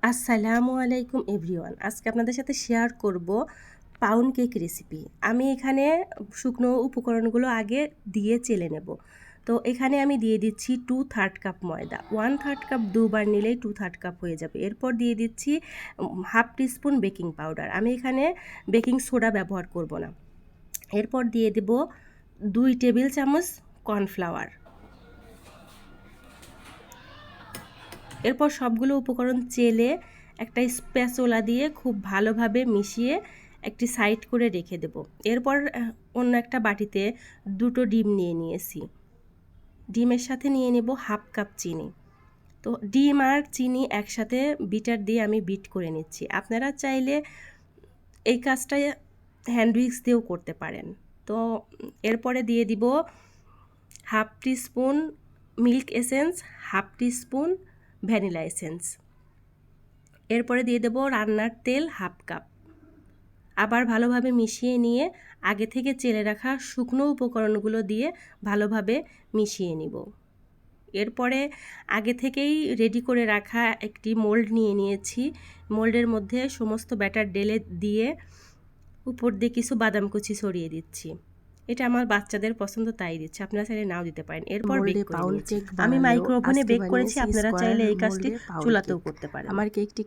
আসসালামু আলাইকুম এভরিওয়ান। আজকে আপনাদের সাথে শেয়ার করব পাউন্ড কেক রেসিপি। আমি এখানে শুকনো উপকরণগুলো আগে দিয়ে চেলে নেব। তো এখানে আমি দিয়ে দিচ্ছি 2/3 কাপ ময়দা। 1/3 কাপ দুবার নিলেই 2/3 কাপ হয়ে যাবে। এরপর দিয়ে দিচ্ছি হাফ টিস্পুন বেকিং পাউডার। আমি এখানে বেকিং সোডা ব্যবহার করব না। এরপর দিয়ে দেব 2 টেবিল চামচ কর্নফ্লাওয়ার। এরপর সবগুলো উপকরণ চেলে একটা স্প্যাচুলা দিয়ে খুব ভালোভাবে মিশিয়ে একটি সাইড করে রেখে দেব। এরপর অন্য একটা বাটিতে 2টো ডিম নিয়ে নিয়েছি। ডিমের সাথে নিয়ে নেব হাফ কাপ চিনি। তো ডিম আর চিনি একসাথে বিটার দিয়ে আমি বিট করে নিচ্ছি। আপনারা চাইলে এই কাজটা হ্যান্ড উইক্স দিয়েও করতে পারেন। তো এরপরে দিয়ে দিব half teaspoon milk essence, half teaspoon vanilla essence. এরপরে দিয়ে দেব রান্নার তেল হাফ কাপ। আবার ভালোভাবে মিশিয়ে নিয়ে আগে থেকে চেলে রাখা শুকনো উপকরণগুলো দিয়ে ভালোভাবে মিশিয়ে নিব। এরপরে আগে থেকেই রেডি করে রাখা একটি মোল্ড নিয়ে নিয়েছি। মোল্ডের মধ্যে সমস্ত ব্যাটার ঢেলে দিয়ে উপর দিয়ে কিছু বাদাম কুচি ছড়িয়ে দিচ্ছি। এটা আমার বাচ্চাদের পছন্দ তাই দিচ্ছি, আপনারা চাইলে নাও দিতে পারেন। এরপর বেক করে নিচ্ছি। আমি মাইক্রো ওভেনে বেক করেছি, আপনারা চাইলে এই কাজটি চুলাতেও করতে পারেন। আমার কেকটি